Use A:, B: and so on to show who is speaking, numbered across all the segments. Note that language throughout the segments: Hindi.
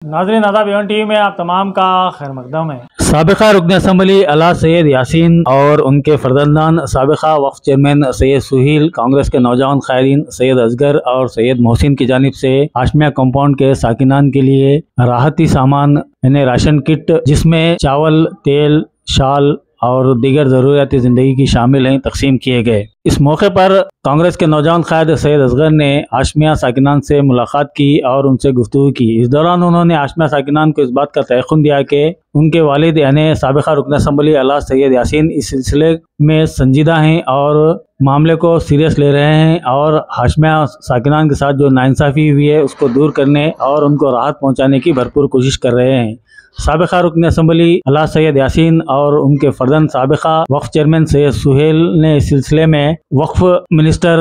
A: नाज़रीन आदाब, एवन टीवी में आप तमाम का खैर मकदम है। साबिक़ा रुकन असम्बली अला सैयद यासीन और उनके फर्जंदान साबिक़ा वक्फ चेयरमैन सैयद सुहील, कांग्रेस के नौजवान क़ायदीन सैयद असगर और सैयद मोहसिन की जानिब से हाशमिया कंपाउंड के साकिनान के लिए राहती सामान यानी राशन किट जिसमें चावल, तेल, शाल और दीगर ज़रूरियात ज़िंदगी की शामिल हैं, तकसीम किए गए। इस मौके पर कांग्रेस के नौजवान क़ायद सैयद असगर ने हाशमिया साकिनान से मुलाकात की और उनसे गुफ्तगू की। इस दौरान उन्होंने हाशमिया साकिनान को इस बात का तयक़ुन दिया कि उनके वालिद यानी साबिक़ा रुकन असम्बली अला सैयद यासीन इस सिलसिले में संजीदा हैं और मामले को सीरियस ले रहे हैं और हाशमिया साकिनान के साथ जो नाइंसाफ़ी हुई है उसको दूर करने और उनको राहत पहुँचाने की भरपूर कोशिश कर रहे हैं। साबिक़ा रुकन असम्बली अला सैयद यासीन और उनके फर्जंद साबिक़ा वक्फ चेयरमैन सैयद सुहेल ने इस सिलसिले में वक्फ मिनिस्टर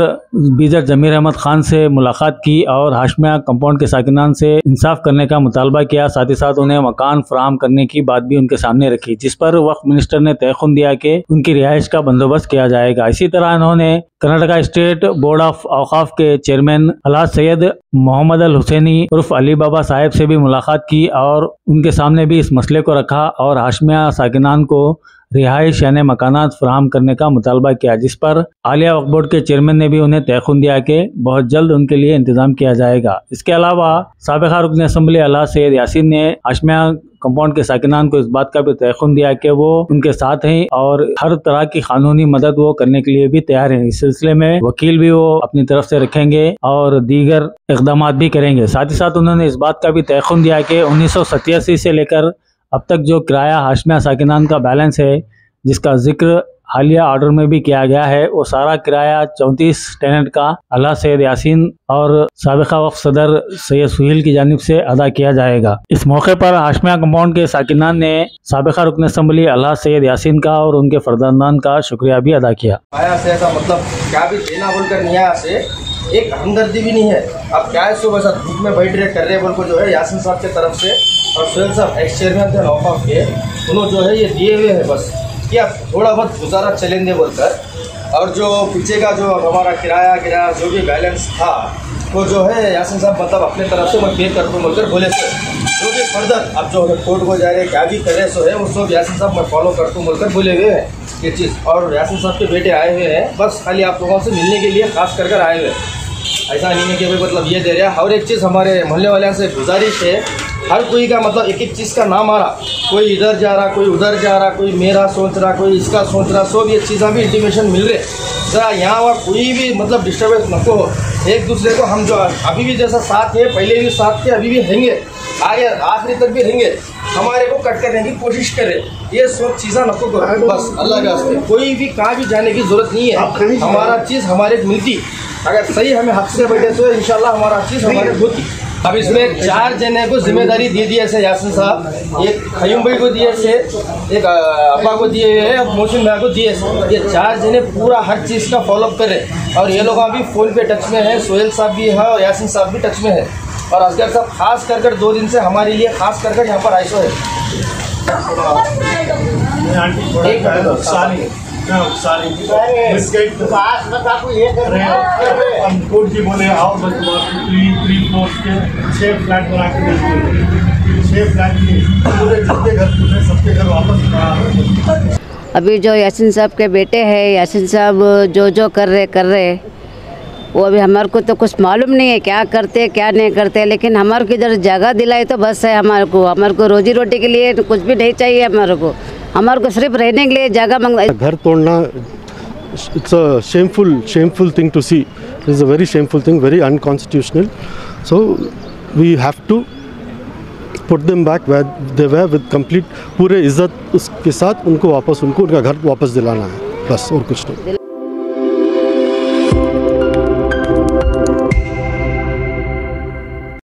A: बीजर जमीर अहमद खान से मुलाकात की और हाशमिया कंपाउंड के साकिनान से इंसाफ करने का मुतालबा किया। साथ ही साथ उन्हें मकान फराहम करने की बात भी उनके सामने रखी, जिस पर वक्फ मिनिस्टर ने तयक़ुन दिया कि उनकी रिहाइश का बंदोबस्त किया जाएगा। इसी तरह उन्होंने कर्नाटका स्टेट बोर्ड ऑफ औकाफ के चेयरमैन अल्हाज सैयद मोहम्मद अल हुसैनी उर्फ अली बाबा साहब से भी मुलाकात की और उनके सामने भी इस मसले को रखा और हाशमिया साकिनान को रिहाइश यानी मकानात फराहम करने का मुतालबा किया, जिस पर आलिया वक्फ बोर्ड के चेयरमैन ने भी उन्हें तयक़ुन दिया कि बहुत जल्द उनके लिए इंतजाम किया जाएगा। इसके अलावा साबिक़ा रुकन असम्बली अला सैयद यासीन ने हाशमिया कंपाउंड के साकिनान को इस बात का भी तयक़ुन दिया कि वो उनके साथ हैं और हर तरह की कानूनी मदद वो करने के लिए भी तैयार हैं। इस सिलसिले में वकील भी वो अपनी तरफ से रखेंगे और दीगर इक़दामात भी करेंगे। साथ ही साथ उन्होंने इस बात का भी तयक़ुन दिया कि 1987 से लेकर अब तक जो किराया हाशमिया साकिनान का बैलेंस है, जिसका जिक्र हालिया ऑर्डर में भी किया गया है, वो सारा किराया 34 टेनेंट का अला सैयद यासीन और साबिक़ा वक्फ सदर सैयद सुहील की जानिब से अदा किया जाएगा। इस मौके पर हाशमिया कंपाउंड के साकिनान ने साबिक़ा रुकन असम्बली अला सैयद यासीन का और उनके फर्जंदान का शुक्रिया भी अदा किया।
B: ऐसा मतलब क्या भी देना बोलकर निया से एक हमदर्दी भी नहीं है। अब क्या है सुबह साथ धूप में बैठ रहे कर रहे बोल को जो है यासीन साहब की तरफ से और सुहेल साहब एक्स चेयरमैन थे औकाफ के, उन्होंने जो है ये दिए हुए हैं बस क्या थोड़ा बहुत गुजारा चलेंगे बोलकर। और जो पीछे का जो हमारा किराया जो भी बैलेंस था वो जो है यासीन साहब मतलब अपने तरफ से मैं पे कर दूँ बोलकर बोले से जो भी फर्दर अब जो कोर्ट को जा रहे क्या भी करे सो है वो सब यासीन साहब मैं फॉलो कर दूँ बोलकर बोले हुए हैं ये चीज़। और यासीन साहब के बेटे आए हुए हैं बस खाली आप लोगों से मिलने के लिए खास कर आए हुए हैं। ऐसा नहीं है कि भाई मतलब ये दे रहा है। और एक चीज़ हमारे मोहल्ले वाले से गुजारिश है, हर कोई का मतलब एक एक चीज़ का नाम आ रहा, कोई इधर जा रहा, कोई उधर जा रहा, कोई मेरा सोच रहा, कोई इसका सोच रहा, सब ये चीज़ें भी इंटीमेशन मिल रहे। ज़रा यहाँ वहाँ कोई भी मतलब डिस्टर्बेंस नको हो, एक दूसरे को हम जो अभी भी जैसा साथ है, पहले भी साथ थे, अभी भी रहेंगे, आगे आखिरी तक भी रहेंगे, हमारे को कट करने की कोशिश करे। ये सब चीज़ें नको बस अल्लाह के वास्ते कोई भी कहाँ भी जाने की जरूरत नहीं है। हमारा चीज़ हमारे मिलती, अगर सही हमें हक से बैठे तो इंशाल्लाह हमारा चीज़ हमारे होती। अब इसमें 4 जने को जिम्मेदारी दे दी है यासीन साहब, एक खयूम भाई को दिए से, एक अब्बा को दिए हुए हैं, मोहसिन भाई को दिए से। ये 4 जने पूरा हर चीज़ का फॉलोअप करें और ये लोग अभी फ़ोन पे टच में है, सुहेल साहब भी है और यासीन साहब भी टच में है और असगर साहब खास कर 2 दिन से हमारे लिए खास कर यहाँ पर आइसो है। बिस्किट कोर्ट जी बोले आओ बस 3 फ्लोर के 6 फ्लैट बना के देंगे, 6 फ्लैट के पूरे जितने घर पूरे सबके घर वापस।
C: अभी जो यासीन साहब के बेटे हैं, यासीन साहब जो कर रहे वो अभी हमारे को तो कुछ मालूम नहीं है क्या करते क्या नहीं करते, लेकिन हमारे को इधर जगह दिलाई तो बस है। हमारे को रोजी रोटी के लिए कुछ भी नहीं चाहिए। हमारे को सिर्फ रहने के लिए जगह मंगवा।
D: घर तोड़ना it's a shameful thing to see. It's a very shameful thing, very unconstitutional. So we have to put them back where they were with complete पूरे इज्जत उसके साथ उनको वापस उनका घर वापस दिलाना है, बस और कुछ नहीं।